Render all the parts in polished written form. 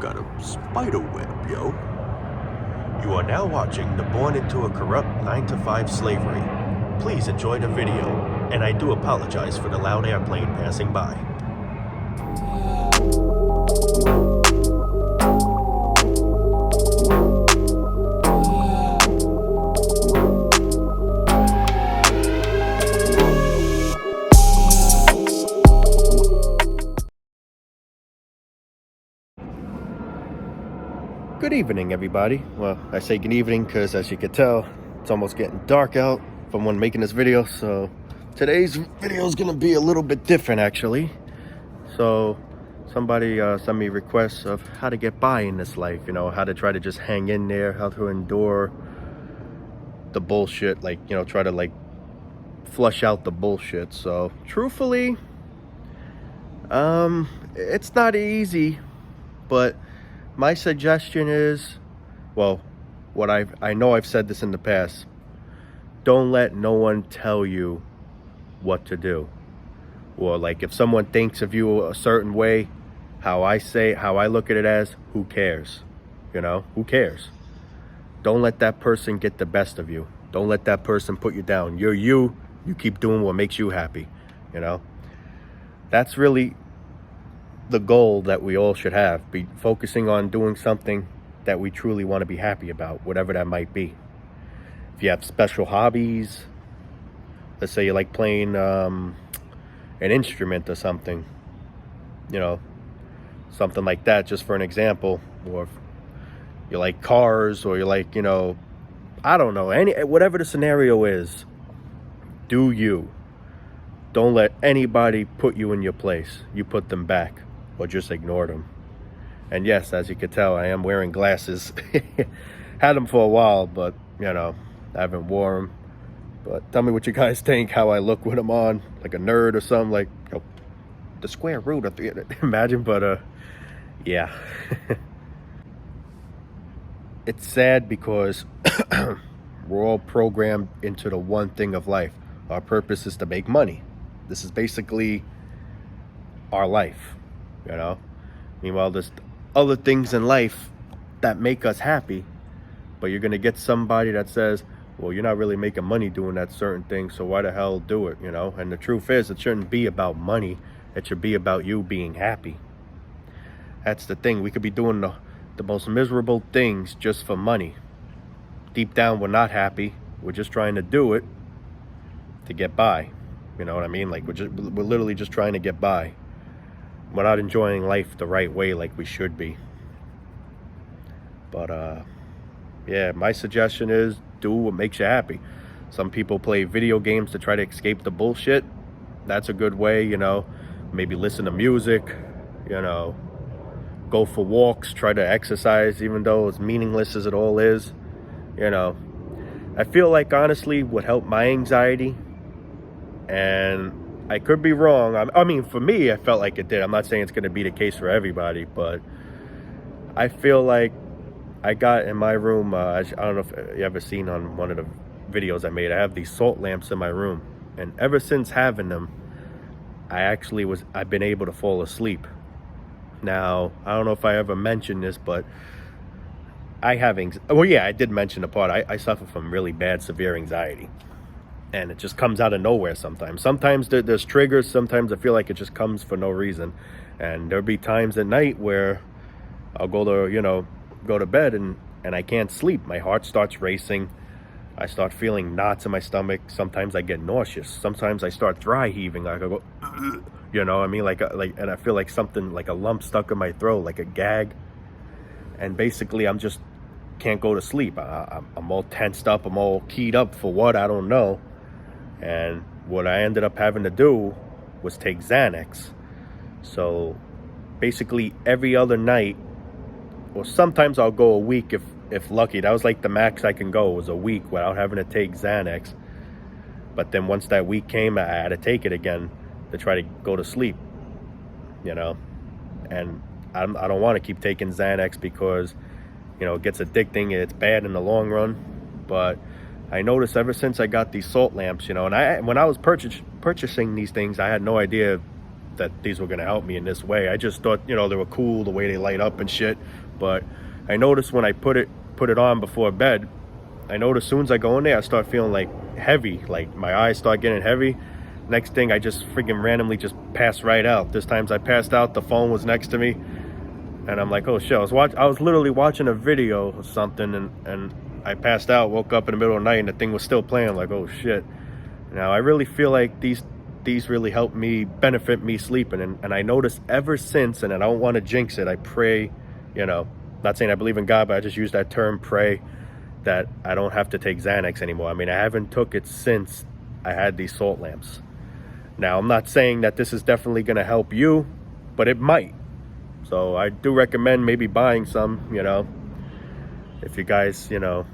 got a spider web, yo. You are now watching the Born into a Corrupt 9-to-5 Slavery. Please enjoy the video, and I do apologize for the loud airplane passing by. Good evening, everybody. Well, I say good evening because, as you can tell, it's almost getting dark out from when making this video. So today's video is gonna be a little bit different, actually. So somebody sent me requests of how to get by in this life, you know, how to try to just hang in there, how to endure the bullshit, like, you know, try to like flush out the bullshit. So truthfully, it's not easy, but my suggestion is, well, I know I've said this in the past, don't let no one tell you what to do. Or like if someone thinks of you a certain way, how I look at it as, who cares? You know, who cares? Don't let that person get the best of you. Don't let that person put you down. You're you keep doing what makes you happy, you know? That's really the goal that we all should have, be focusing on doing something that we truly want to be happy about, whatever that might be. If you have special hobbies, let's say you like playing an instrument or something, you know, something like that, just for an example. Or if you like cars, or you like, you know, I don't know, whatever the scenario is, do you. Don't let anybody put you in your place. You put them back, or just ignore them. And yes, as you can tell, I am wearing glasses. Had them for a while, but you know, I haven't worn them. But tell me what you guys think, how I look with them on, like a nerd or something, like, you know, the square root of the, imagine. But yeah. It's sad because we're all programmed into the one thing of life. Our purpose is to make money. This is basically our life, you know. Meanwhile, there's other things in life that make us happy, but you're gonna get somebody that says, well, you're not really making money doing that certain thing, so why the hell do it, you know? And the truth is, it shouldn't be about money. It should be about you being happy. That's the thing. We could be doing the most miserable things just for money. Deep down, we're not happy. We're just trying to do it to get by. You know what I mean? Like we're literally just trying to get by. We're not enjoying life the right way like we should be. But yeah, my suggestion is do what makes you happy. Some people play video games to try to escape the bullshit. That's a good way, you know. Maybe listen to music, you know, go for walks, try to exercise, even though as meaningless as it all is, you know. I feel like honestly would help my anxiety, and I could be wrong. I mean, for me, I felt like it did. I'm not saying it's going to be the case for everybody, but I feel like I got in my room, I don't know if you ever seen on one of the videos I made, I have these salt lamps in my room. And ever since having them, I've been able to fall asleep. Now, I don't know if I ever mentioned this, but well, yeah, I did mention the part. I suffer from really bad, severe anxiety. And it just comes out of nowhere sometimes. Sometimes there's triggers. Sometimes I feel like it just comes for no reason. And there'll be times at night where I'll go to bed and I can't sleep. My heart starts racing. I start feeling knots in my stomach. Sometimes I get nauseous. Sometimes I start dry heaving. Like I go, you know what I mean? And I feel like something, like a lump stuck in my throat, like a gag. And basically I'm just can't go to sleep. I'm all tensed up. I'm all keyed up for what? I don't know. And what I ended up having to do was take Xanax. So basically every other night, or sometimes I'll go a week if lucky. That was like the max I can go, was a week without having to take Xanax. But then once that week came, I had to take it again to try to go to sleep, you know. And I don't want to keep taking Xanax because, you know, it gets addicting. It's bad in the long run. But I noticed ever since I got these salt lamps, you know, and when I was purchasing these things, I had no idea that these were gonna help me in this way. I just thought, you know, they were cool the way they light up and shit. But I noticed when I put it on before bed, I noticed as soon as I go in there, I start feeling like heavy, like my eyes start getting heavy. Next thing, I just freaking randomly just passed right out. This times I passed out, the phone was next to me, and I'm like, oh shit, I was literally watching a video or something, and I passed out, woke up in the middle of the night, and the thing was still playing. Like, oh shit. Now I really feel like these really help me, benefit me sleeping, and I noticed ever since, and I don't want to jinx it, I pray, you know, not saying I believe in God, but I just use that term, pray, that I don't have to take Xanax anymore. I mean, I haven't took it since I had these salt lamps. Now, I'm not saying that this is definitely going to help you, but it might. So I do recommend maybe buying some, you know, if you guys, you know,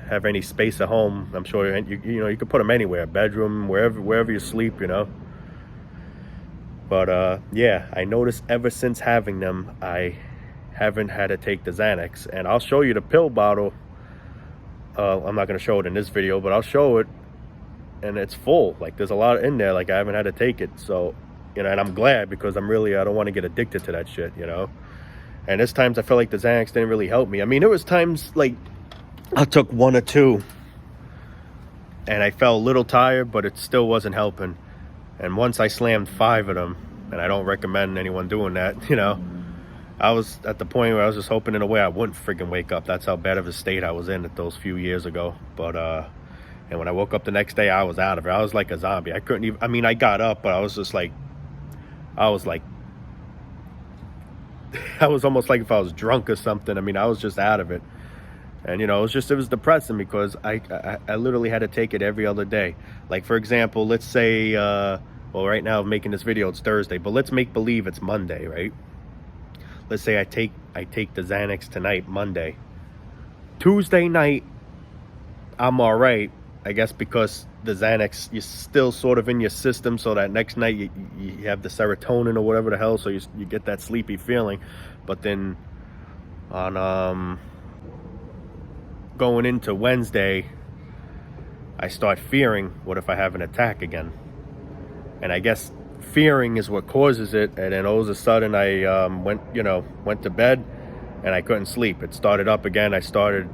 have any space at home. I'm sure you know, you could put them anywhere, bedroom, wherever you sleep, you know. But yeah, I noticed ever since having them, I haven't had to take the Xanax. And I'll show you the pill bottle. I'm not going to show it in this video, but I'll show it, and it's full. Like, there's a lot in there. Like, I haven't had to take it. So, you know, and I'm glad, because I don't want to get addicted to that shit, you know. And there's times I felt like the Xanax didn't really help me. I mean, there was times like I took 1 or 2 and I felt a little tired, but it still wasn't helping. And once I slammed 5 of them, and I don't recommend anyone doing that, you know, I was at the point where I was just hoping in a way I wouldn't freaking wake up. That's how bad of a state I was in at those few years ago. But and when I woke up the next day, I was out of it. I was like a zombie. I couldn't even, I mean, I got up, but I was just like, I was almost like if I was drunk or something. I mean, I was just out of it. And, you know, it was depressing, because I literally had to take it every other day. Like, for example, let's say, well, right now I'm making this video, it's Thursday, but let's make believe it's Monday, right? Let's say I take the Xanax tonight, Monday. Tuesday night, I'm all right, I guess, because the Xanax, you're still sort of in your system, so that next night you have the serotonin or whatever the hell, so you get that sleepy feeling. But then on going into Wednesday, I start fearing, what if I have an attack again? And I guess fearing is what causes it. And then all of a sudden I went to bed and I couldn't sleep. It started up again. I started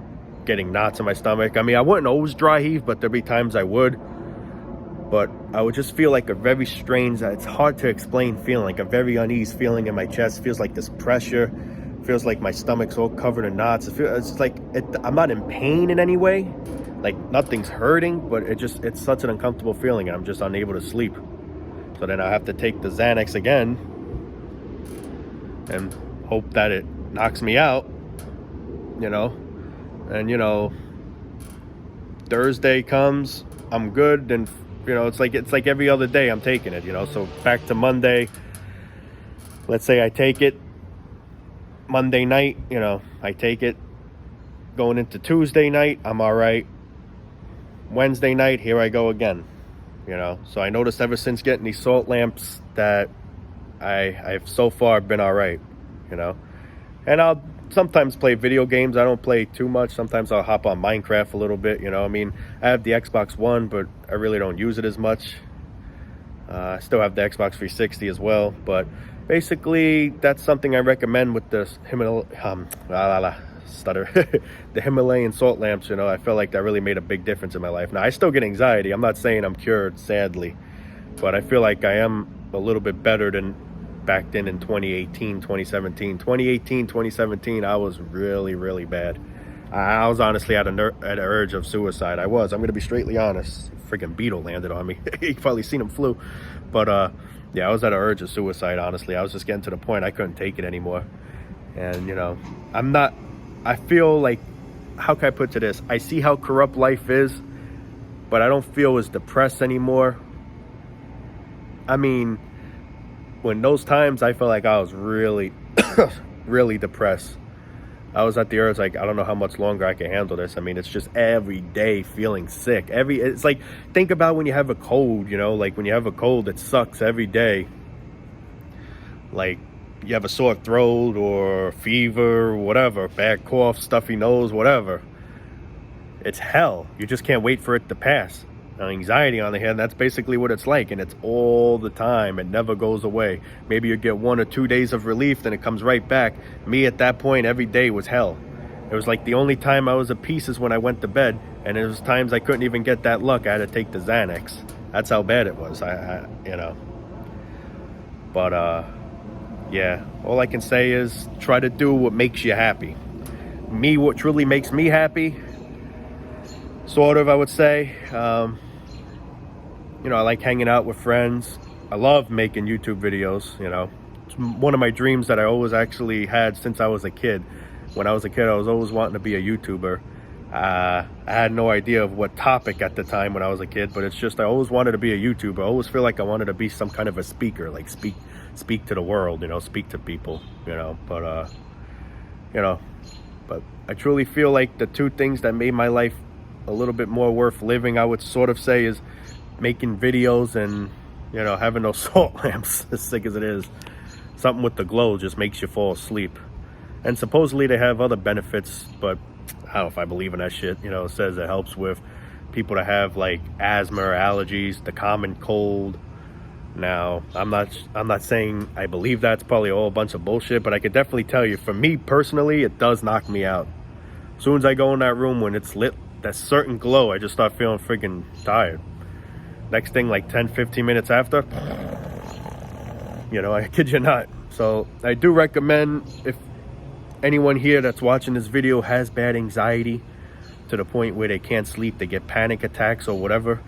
getting knots in my stomach. I mean, I wouldn't always dry heave, but there'd be times I would. But I would just feel like a very strange, it's hard to explain feeling, like a very unease feeling in my chest. It feels like this pressure. It feels like my stomach's all covered in knots. It's like, I'm not in pain in any way. Like, nothing's hurting, but it's such an uncomfortable feeling, and I'm just unable to sleep. So then I have to take the Xanax again and hope that it knocks me out, you know. And, you know, Thursday comes, I'm good, and, you know, it's like every other day I'm taking it, you know. So back to Monday, let's say I take it Monday night, you know, I take it. Going into Tuesday night, I'm all right. Wednesday night, here I go again, you know. So I noticed ever since getting these salt lamps that I've so far been all right, you know. And I'll sometimes play video games. I don't play too much. Sometimes I'll hop on Minecraft a little bit, you know. I mean, I have the Xbox One, but I really don't use it as much. I still have the Xbox 360 as well, but basically that's something I recommend with the the Himalayan salt lamps. You know, I felt like that really made a big difference in my life. Now, I still get anxiety. I'm not saying I'm cured, sadly, but I feel like I am a little bit better than back then in 2018, 2017. 2018, 2017, I was really, really bad. I was honestly at an urge of suicide. I'm going to be straightly honest. Freaking beetle landed on me. You've probably seen him flew. But yeah, I was at an urge of suicide, honestly. I was just getting to the point I couldn't take it anymore. And, you know, I feel like, how can I put to this? I see how corrupt life is, but I don't feel as depressed anymore. I mean, when those times I felt like I was really, really depressed. I was at the urge, like, I don't know how much longer I can handle this. I mean, it's just every day feeling sick. It's like, think about when you have a cold, you know, like when you have a cold, it sucks every day. Like, you have a sore throat or fever, whatever, bad cough, stuffy nose, whatever. It's hell. You just can't wait for it to pass. Now, anxiety, on the hand, that's basically what it's like, and it's all the time. It never goes away. Maybe you get 1 or 2 days of relief, then it comes right back. Me, at that point, every day was hell. It was like the only time I was at peace is when I went to bed, and there was times I couldn't even get that luck. I had to take the Xanax. That's how bad it was. But yeah, all I can say is try to do what makes you happy. Me, what truly makes me happy, sort of, I would say. I like hanging out with friends. I love making YouTube videos. It's one of my dreams that I always actually had since I was a kid. When I was a kid, I was always wanting to be a YouTuber. I had no idea of what topic at the time when I was a kid, but it's just I always wanted to be a YouTuber. I always feel like I wanted to be some kind of a speaker, like speak to the world, speak to people, but I truly feel like the two things that made my life a little bit more worth living, I would sort of say, is making videos and having those salt lamps. As sick as it is, something with the glow just makes you fall asleep. And supposedly they have other benefits, but I don't know if I believe in that shit. It says it helps with people that have like asthma or allergies, the common cold. Now, I'm not saying I believe that's probably all a bunch of bullshit, but I could definitely tell you, for me personally, it does knock me out. As soon as I go in that room when it's lit, that certain glow, I just start feeling freaking tired. Next thing, like 10-15 minutes after, I kid you not. So I do recommend, if anyone here that's watching this video has bad anxiety to the point where they can't sleep, they get panic attacks or whatever,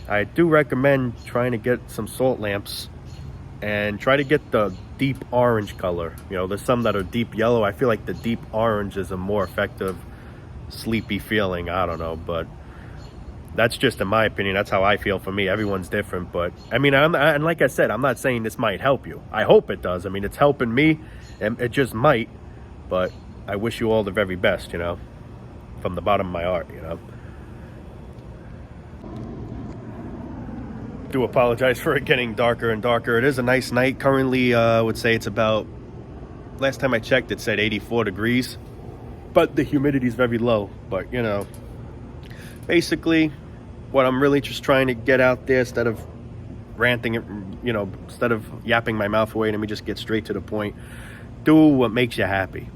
I do recommend trying to get some salt lamps and try to get the deep orange color. There's some that are deep yellow. I feel like the deep orange is a more effective sleepy feeling. I don't know, but that's just in my opinion. That's how I feel. For me, everyone's different, but I mean, and like I said, I'm not saying this might help you. I hope it does. I mean, it's helping me, and it just might. But I wish you all the very best, from the bottom of my heart, Do apologize for it getting darker and darker. It is a nice night. Currently, I would say it's about, last time I checked, it said 84 degrees. But the humidity is very low. But, basically, what I'm really just trying to get out there, instead of ranting, instead of yapping my mouth away, let me just get straight to the point. Do what makes you happy.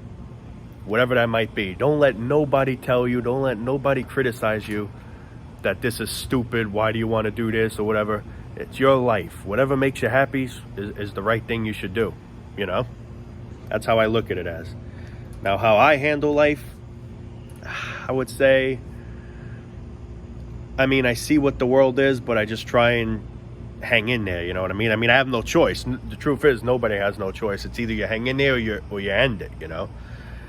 Whatever that might be. Don't let nobody tell you, don't let nobody criticize you that this is stupid, why do you want to do this or whatever. It's your life. Whatever makes you happy is the right thing you should do. That's how I look at it as. Now, how I handle life, I would say, I see what the world is, but I just try and hang in there, you know what I mean? I have no choice. The truth is, nobody has no choice. It's either you hang in there or you end it,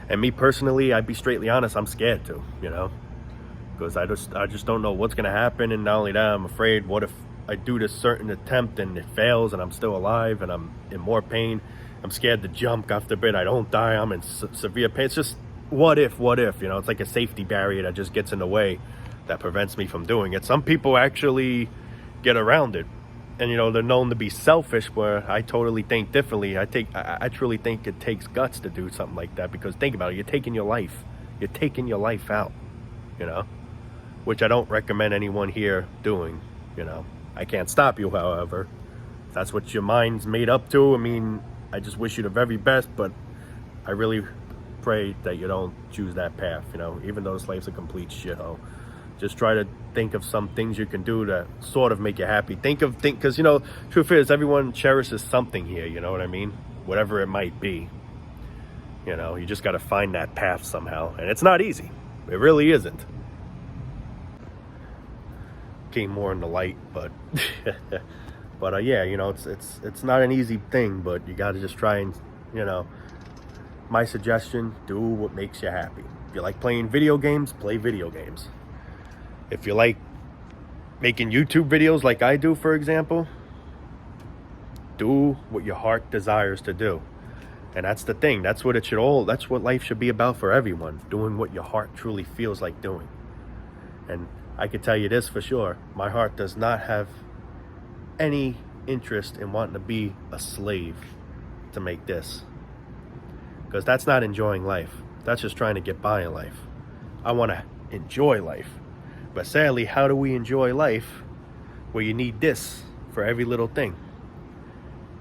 And me personally, I'd be straightly honest, I'm scared to, because I just don't know what's gonna happen. And not only that, I'm afraid, what if I do this certain attempt and it fails and I'm still alive and I'm in more pain? I'm scared to jump after a bit, I don't die, I'm in severe pain. It's just what if, it's like a safety barrier that just gets in the way, that prevents me from doing it. Some people actually get around it, and they're known to be selfish, where I totally think differently. I truly think it takes guts to do something like that, because think about it, you're taking your life out, which I don't recommend anyone here doing. I can't stop you, however. If that's what your mind's made up to, I just wish you the very best, but I really pray that you don't choose that path, even though this life's a complete shithole. Just try to think of some things you can do to sort of make you happy. Because, truth is, everyone cherishes something here, you know what I mean? Whatever it might be. You just got to find that path somehow. And it's not easy. It really isn't. Came more in the light, but... but, yeah, it's not an easy thing, but you got to just try and, my suggestion, do what makes you happy. If you like playing video games, play video games. If you like making YouTube videos like I do, for example, do what your heart desires to do. And that's the thing. That's what life should be about for everyone. Doing what your heart truly feels like doing. And I can tell you this for sure. My heart does not have any interest in wanting to be a slave to make this. Because that's not enjoying life. That's just trying to get by in life. I want to enjoy life. But sadly, how do we enjoy life where you need this for every little thing?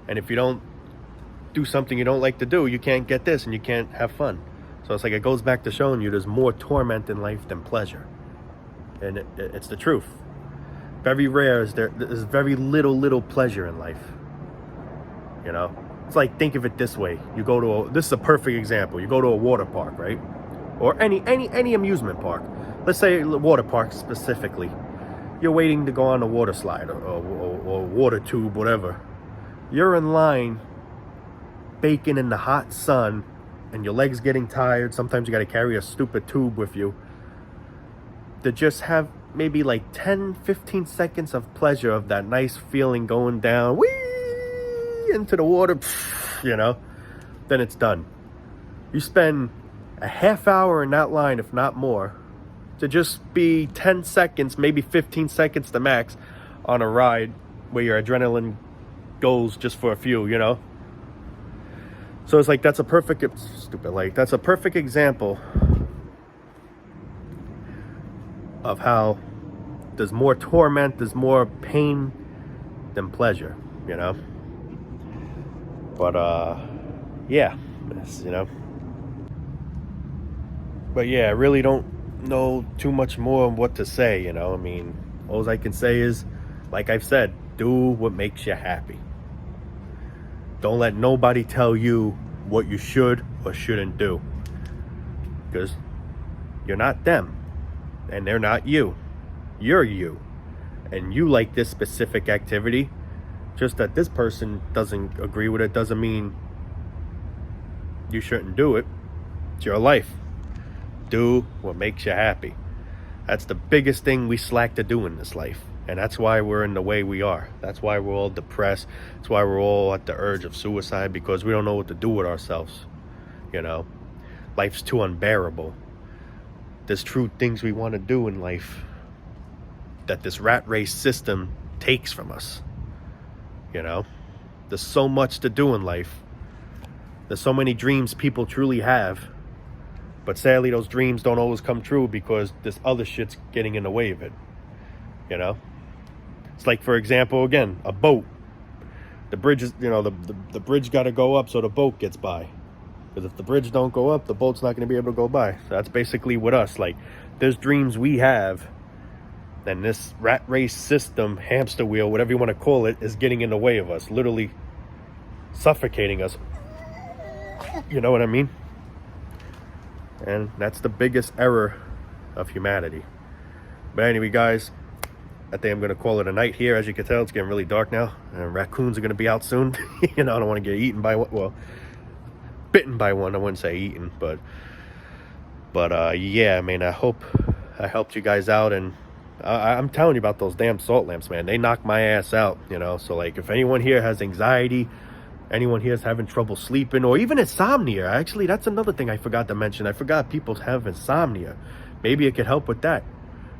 And if you don't do something you don't like to do, you can't get this and you can't have fun. So it's like, it goes back to showing you there's more torment in life than pleasure. And it's the truth. Very rare is there's very little pleasure in life. You know, it's like, think of it this way. You go to this is a perfect example. You go to a water park, right? Or any amusement park. Let's say a water park specifically. You're waiting to go on a water slide or water tube, whatever. You're in line, baking in the hot sun, and your legs getting tired. Sometimes you got to carry a stupid tube with you. To just have maybe like 10-15 seconds of pleasure of that nice feeling going down, whee, into the water, you know, then it's done. You spend a half hour in that line, if not more, to just be 10 seconds, maybe 15 seconds the max on a ride where your adrenaline goes just for a few, you know? So it's like, that's a perfect example of how there's more torment, there's more pain than pleasure, you know? But, yeah, you know? But yeah, I really don't know too much more of what to say, you know? I mean, all I can say is, like I've said, do what makes you happy. Don't let nobody tell you what you should or shouldn't do, because you're not them and they're not you. You're you, and you like this specific activity. Just that this person doesn't agree with it doesn't mean you shouldn't do it. It's your life. Do what makes you happy. That's the biggest thing we slack to do in this life. And that's why we're in the way we are. That's why we're all depressed. That's why we're all at the urge of suicide, because we don't know what to do with ourselves. You know, life's too unbearable. There's true things we want to do in life that this rat race system takes from us. You know, there's so much to do in life. There's so many dreams people truly have. But sadly, those dreams don't always come true because this other shit's getting in the way of it. You know? It's like, for example, again, a boat. The bridge is, you know, the bridge got to go up so the boat gets by. Because if the bridge don't go up, the boat's not going to be able to go by. So that's basically with us. Like, there's dreams we have, and this rat race system, hamster wheel, whatever you want to call it, is getting in the way of us. Literally suffocating us. You know what I mean? And that's the biggest error of humanity. But anyway, guys, I think I'm going to call it a night here. As you can tell, it's getting really dark now. And raccoons are going to be out soon. You know, I don't want to get eaten by one. Well, bitten by one. I wouldn't say eaten. But yeah, I mean, I hope I helped you guys out. And I'm telling you about those damn salt lamps, man. They knock my ass out, you know. So, like, if anyone here has anxiety, anyone here is having trouble sleeping, or even insomnia. Actually, that's another thing I forgot to mention. I forgot people have insomnia. Maybe it could help with that.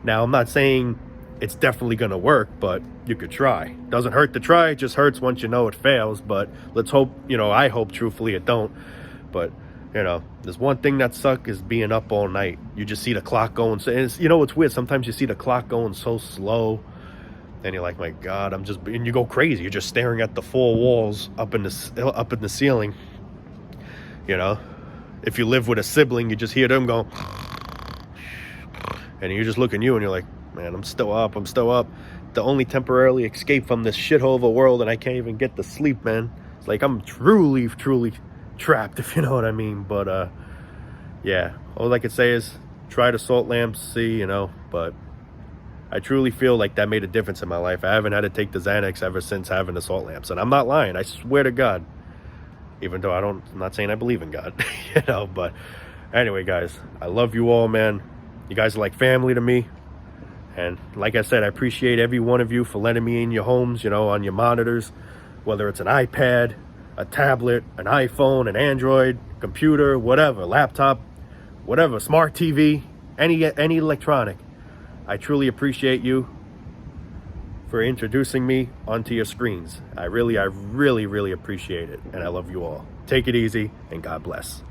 Now, I'm not saying it's definitely going to work, but you could try. Doesn't hurt to try. It just hurts once you know it fails. But let's hope, you know, I hope truthfully it don't. But, you know, there's one thing that sucks is being up all night. You just see the clock going. So, and you know what's weird? Sometimes you see the clock going so slow. And you're like, my God, and you go crazy. You're just staring at the four walls up in the ceiling. You know, if you live with a sibling, you just hear them go, and you just look at you and you're like, man, I'm still up. The only temporarily escape from this shithole of a world, and I can't even get to sleep, man. It's like I'm truly trapped, if you know what I mean. But yeah, all I can say is try the salt lamps, see, you know, but I truly feel like that made a difference in my life. I haven't had to take the Xanax ever since having the salt lamps. And I'm not lying. I swear to God. Even though I'm not saying I believe in God. You know, but anyway, guys, I love you all, man. You guys are like family to me. And like I said, I appreciate every one of you for letting me in your homes, you know, on your monitors. Whether it's an iPad, a tablet, an iPhone, an Android, computer, whatever, laptop, whatever, smart TV, any electronic. I truly appreciate you for introducing me onto your screens. I really appreciate it. And I love you all. Take it easy and God bless.